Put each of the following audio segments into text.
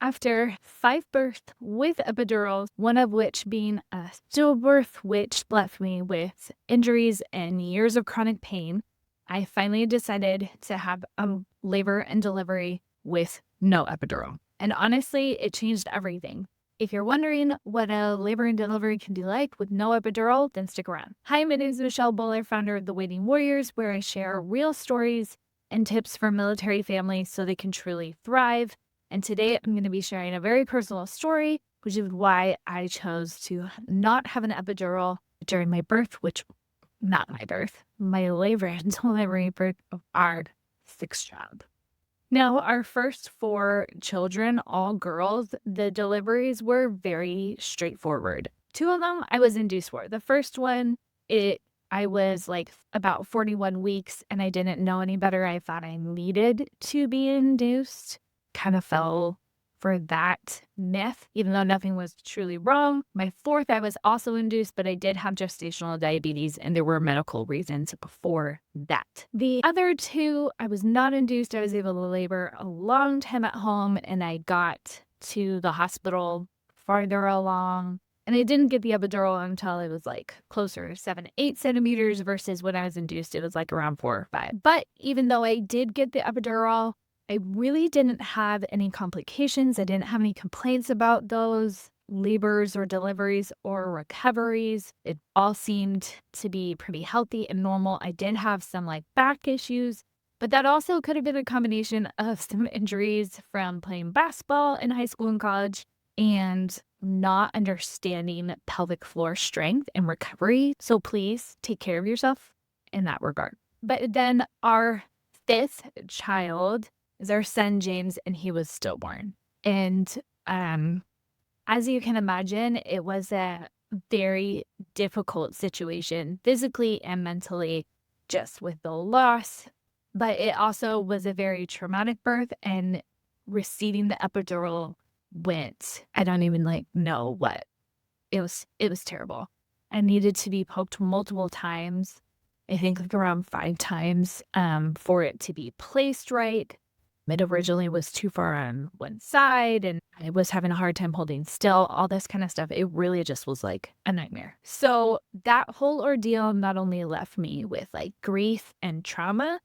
After 5 births with epidurals, one of which being a stillbirth, which left me with injuries and years of chronic pain, I finally decided to have a labor and delivery with no epidural. And honestly, it changed everything. If you're wondering what a labor and delivery can be like with no epidural, then stick around. Hi, my name is Michelle Buller, founder of The Waiting Warriors, where I share real stories and tips for military families so they can truly thrive. And today I'm going to be sharing a very personal story, which is why I chose to not have an epidural during my birth, not my birth, my labor and delivery birth of our 6th child. Now, our first 4 children, all girls, the deliveries were very straightforward. 2 of them I was induced for. The first one, I was like about 41 weeks and I didn't know any better. I thought I needed to be induced. Kind of fell for that myth, even though nothing was truly wrong. My 4th, I was also induced, but I did have gestational diabetes and there were medical reasons before that. The other 2, I was not induced. I was able to labor a long time at home and I got to the hospital farther along. And I didn't get the epidural until I was like closer to 7 to 8 centimeters versus when I was induced, it was like around 4 or 5. But even though I did get the epidural, I really didn't have any complications. I didn't have any complaints about those labors or deliveries or recoveries. It all seemed to be pretty healthy and normal. I did have some like back issues, but that also could have been a combination of some injuries from playing basketball in high school and college and not understanding pelvic floor strength and recovery. So please take care of yourself in that regard. But then our 5th child is our son, James, and he was stillborn. And as you can imagine, it was a very difficult situation, physically and mentally, just with the loss. But it also was a very traumatic birth, and receiving the epidural I don't even know what. It was terrible. I needed to be poked multiple times, I think like around 5 times, for it to be placed right. It originally was too far on one side and I was having a hard time holding still, all this kind of stuff. It really just was like a nightmare. So that whole ordeal not only left me with like grief and trauma,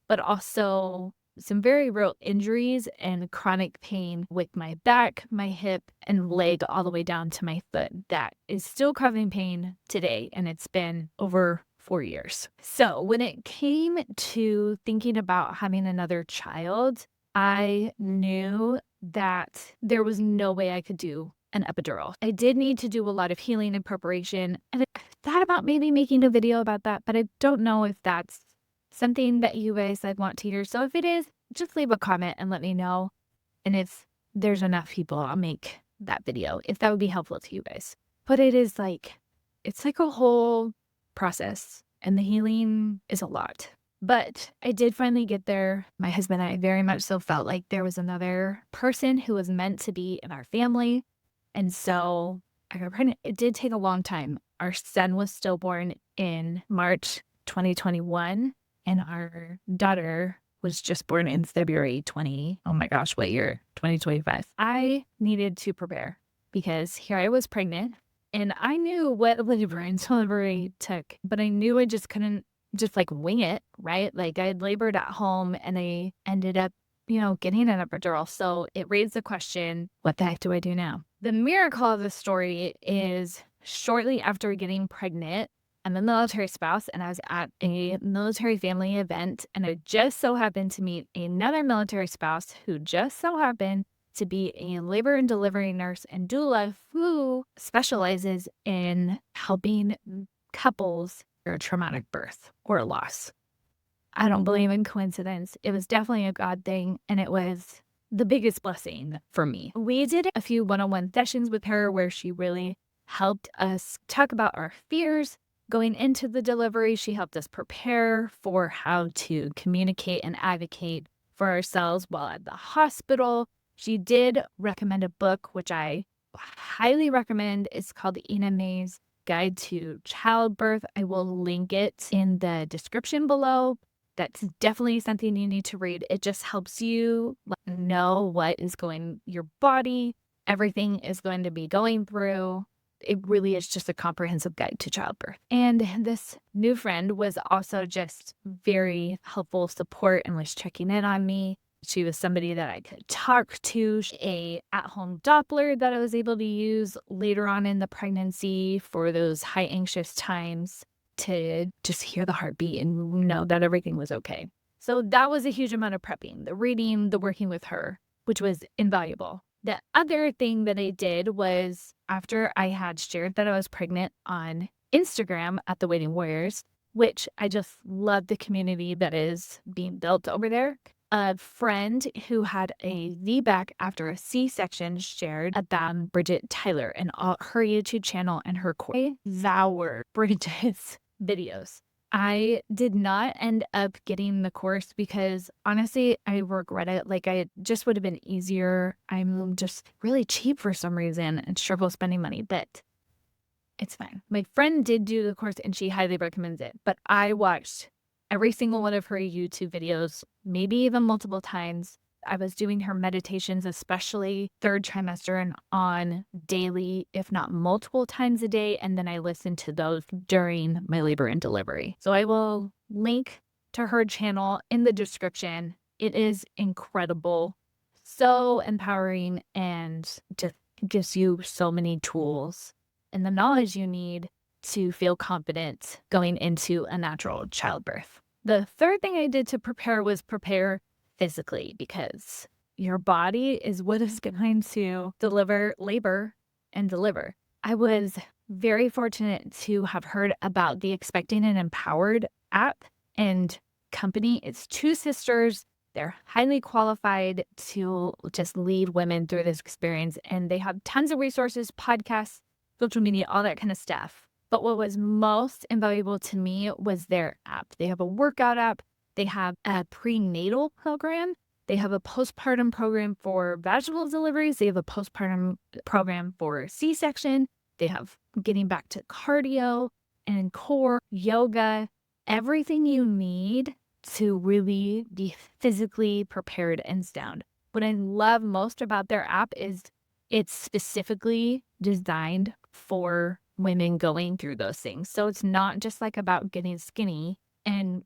but also some very real injuries and chronic pain with my back, my hip, and leg all the way down to my foot that is still causing pain today. And it's been over 4 years. So when it came to thinking about having another child, I knew that there was no way I could do an epidural. I did need to do a lot of healing and preparation. And I thought about maybe making a video about that, but I don't know if that's something that you guys want to hear. So if it is, just leave a comment and let me know. And if there's enough people, I'll make that video if that would be helpful to you guys. But it's like a whole process and the healing is a lot. But I did finally get there. My husband and I very much so felt like there was another person who was meant to be in our family. And so I got pregnant. It did take a long time. Our son was stillborn in March 2021, and our daughter was just born in February oh my gosh, what year? 2025. I needed to prepare because here I was pregnant and I knew what labor and delivery took, but I knew I just couldn't just wing it, right? Like I had labored at home and I ended up, getting an epidural. So it raised the question, what the heck do I do now? The miracle of the story is shortly after getting pregnant, I'm a military spouse and I was at a military family event and I just so happened to meet another military spouse who just so happened to be a labor and delivery nurse and doula who specializes in helping couples through a traumatic birth or loss. I don't believe in coincidence. It was definitely a God thing and it was the biggest blessing for me. We did a few one-on-one sessions with her where she really helped us talk about our fears going into the delivery. She helped us prepare for how to communicate and advocate for ourselves while at the hospital. She did recommend a book, which I highly recommend. It's called Ina May's Guide to Childbirth. I will link it in the description below. That's definitely something you need to read. It just helps you know what is going your body, everything is going to be going through. It really is just a comprehensive guide to childbirth. And this new friend was also just very helpful support and was checking in on me. She was somebody that I could talk to, a at-home Doppler that I was able to use later on in the pregnancy for those high anxious times to just hear the heartbeat and know that everything was okay. So that was a huge amount of prepping, the reading, the working with her, which was invaluable. The other thing that I did was after I had shared that I was pregnant on Instagram at the Waiting Warriors, which I just love the community that is being built over there. A friend who had a VBAC after a C-section shared about Bridget Tyler and her YouTube channel and her course. I devoured Bridget's videos. I did not end up getting the course because honestly, I regret it. Like, I just would have been easier. I'm just really cheap for some reason and struggle spending money, but it's fine. My friend did do the course and she highly recommends it, but I watched every single one of her YouTube videos, maybe even multiple times. I was doing her meditations, especially third trimester, and on daily, if not multiple times a day. And then I listened to those during my labor and delivery. So I will link to her channel in the description. It is incredible, so empowering, and just gives you so many tools and the knowledge you need to feel confident going into a natural childbirth. The third thing I did to prepare was prepare physically, because your body is what is going to deliver labor and deliver. I was very fortunate to have heard about the Expecting and Empowered app and company. It's two sisters. They're highly qualified to just lead women through this experience, and they have tons of resources, podcasts, social media, all that kind of stuff. But what was most invaluable to me was their app. They have a workout app. They have a prenatal program. They have a postpartum program for vaginal deliveries. They have a postpartum program for C-section. They have getting back to cardio and core, yoga, everything you need to really be physically prepared and sound. What I love most about their app is it's specifically designed for women going through those things. So it's not just like about getting skinny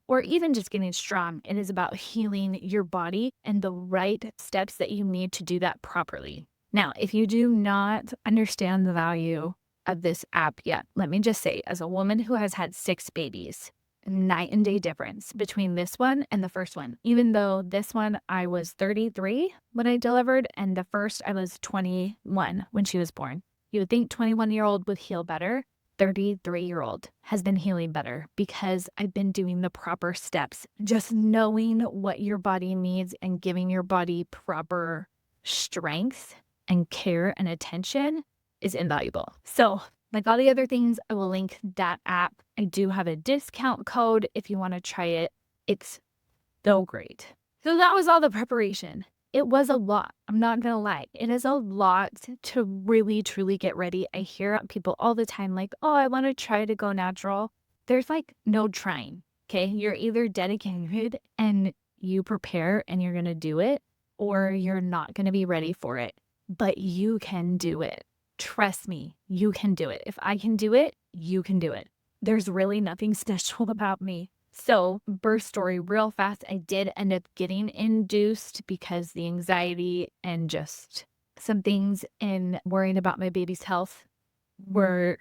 or even just getting strong. It is about healing your body and the right steps that you need to do that properly. Now, if you do not understand the value of this app yet, let me just say, as a woman who has had 6 babies, night and day difference between this one and the first one. Even though this one, I was 33 when I delivered, and the first I was 21 when she was born. You would think 21-year-old would heal better. 33-year-old has been healing better because I've been doing the proper steps. Just knowing what your body needs and giving your body proper strength and care and attention is invaluable. So, like all the other things, I will link that app. I do have a discount code if you want to try it. It's so great. So that was all the preparation. It was a lot. I'm not going to lie. It is a lot to really, truly get ready. I hear people all the time like, oh, I want to try to go natural. There's like no trying. Okay. You're either dedicated and you prepare and you're going to do it, or you're not going to be ready for it. But you can do it. Trust me, you can do it. If I can do it, you can do it. There's really nothing special about me. So, birth story real fast. I did end up getting induced because the anxiety and just some things in worrying about my baby's health were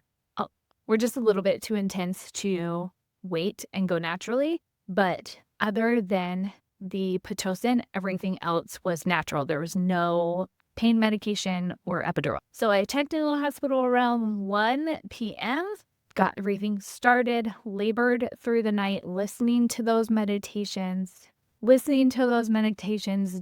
just a little bit too intense to wait and go naturally. But other than the Pitocin, everything else was natural. There was no pain medication or epidural. So I checked into the hospital around 1 p.m., got everything started, labored through the night, listening to those meditations,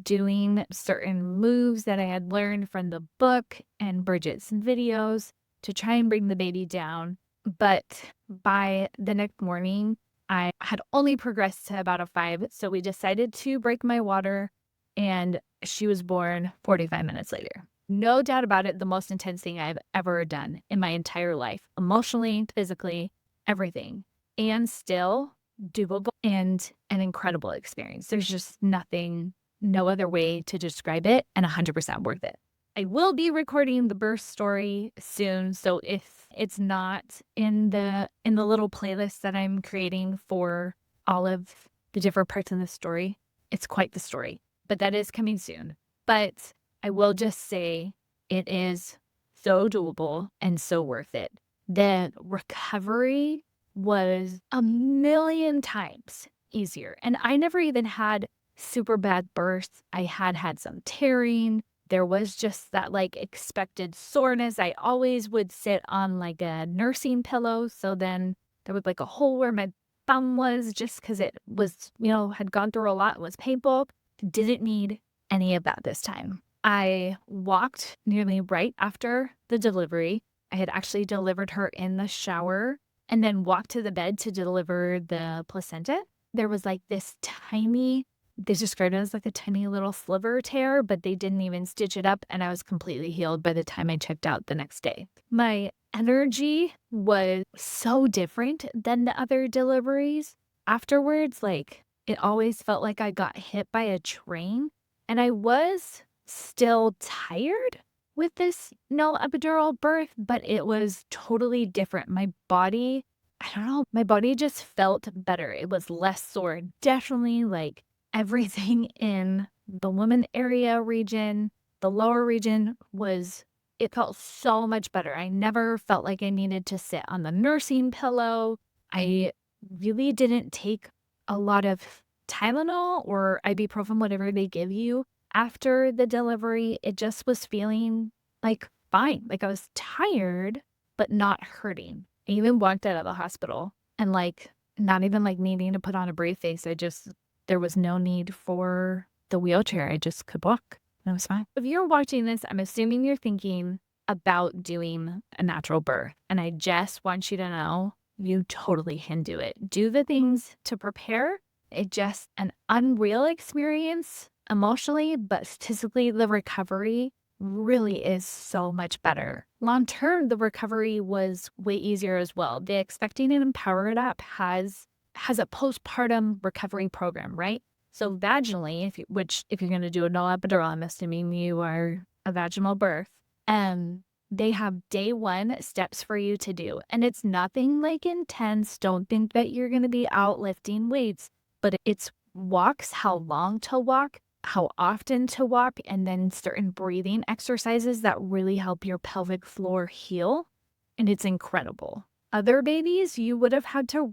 doing certain moves that I had learned from the book and Bridget's videos to try and bring the baby down. But by the next morning, I had only progressed to about a 5. So we decided to break my water, and she was born 45 minutes later. No doubt about it, the most intense thing I've ever done in my entire life, emotionally, physically, everything, and still doable. and an incredible experience. There's just no other way to describe it, and 100% worth it. I will be recording the birth story soon, so if it's not in the little playlist that I'm creating for all of the different parts of the story, it's quite the story, but that is coming soon. But I will just say it is so doable and so worth it. The recovery was a million times easier, and I never even had super bad births. I had some tearing. There was just that like expected soreness. I always would sit on like a nursing pillow. So then there was like a hole where my thumb was, just because it was, had gone through a lot, was painful. Didn't need any of that this time. I walked nearly right after the delivery. I had actually delivered her in the shower and then walked to the bed to deliver the placenta. There was like this tiny, they described it as like a tiny little sliver tear, but they didn't even stitch it up, and I was completely healed by the time I checked out the next day. My energy was so different than the other deliveries. Afterwards, like, it always felt like I got hit by a train, and I was still tired with this no epidural birth, but it was totally different. My body, I don't know, my body just felt better. It was less sore. Definitely like everything in the woman area region, the lower region it felt so much better. I never felt like I needed to sit on the nursing pillow. I really didn't take a lot of Tylenol or ibuprofen, whatever they give you after the delivery. It just was feeling like fine. Like I was tired, but not hurting. I even walked out of the hospital and like not even like needing to put on a brave face. There was no need for the wheelchair. I just could walk and it was fine. If you're watching this, I'm assuming you're thinking about doing a natural birth. And I just want you to know you totally can do it. Do the things to prepare. It's just an unreal experience emotionally, but statistically, the recovery really is so much better. Long term, the recovery was way easier as well. The Expecting and Empowered app has a postpartum recovery program, right? So vaginally, if you're going to do a no epidural, I'm assuming you are a vaginal birth, they have day one steps for you to do. And it's nothing like intense. Don't think that you're going to be out lifting weights, but it's walks, how long to walk, how often to walk, and then certain breathing exercises that really help your pelvic floor heal. And it's incredible. Other babies, you would have had to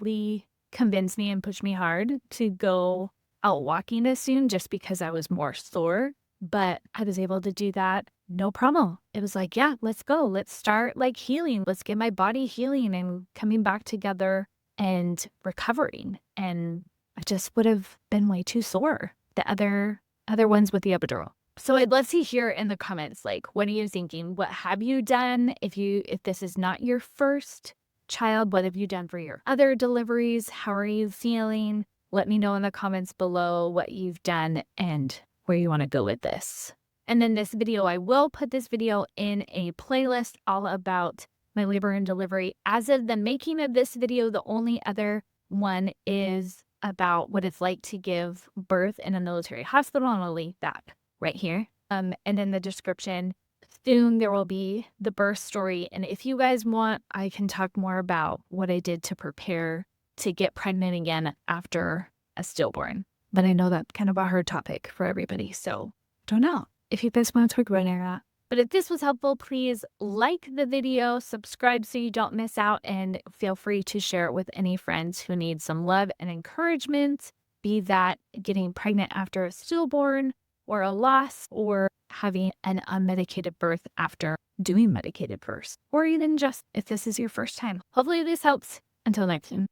convince me and push me hard to go out walking as soon just because I was more sore. But I was able to do that no problem. It was like, yeah, let's go. Let's start like healing. Let's get my body healing and coming back together and recovering. And I just would have been way too sore. The other ones with the epidural. So I'd love to hear in the comments, like, what are you thinking? What have you done? If this is not your first child, what have you done for your other deliveries? How are you feeling? Let me know in the comments below what you've done and where you want to go with this. And then this video, I will put this video in a playlist all about my labor and delivery. As of the making of this video, the only other one is about what it's like to give birth in a military hospital, and I'll link that right here. And in the description, soon there will be the birth story. And if you guys want, I can talk more about what I did to prepare to get pregnant again after a stillborn. But I know that's kind of a hard topic for everybody, so don't know if you guys want to talk about that. But if this was helpful, please like the video, subscribe so you don't miss out, and feel free to share it with any friends who need some love and encouragement, be that getting pregnant after a stillborn or a loss, or having an unmedicated birth after doing medicated births, or even just if this is your first time. Hopefully this helps. Until next time.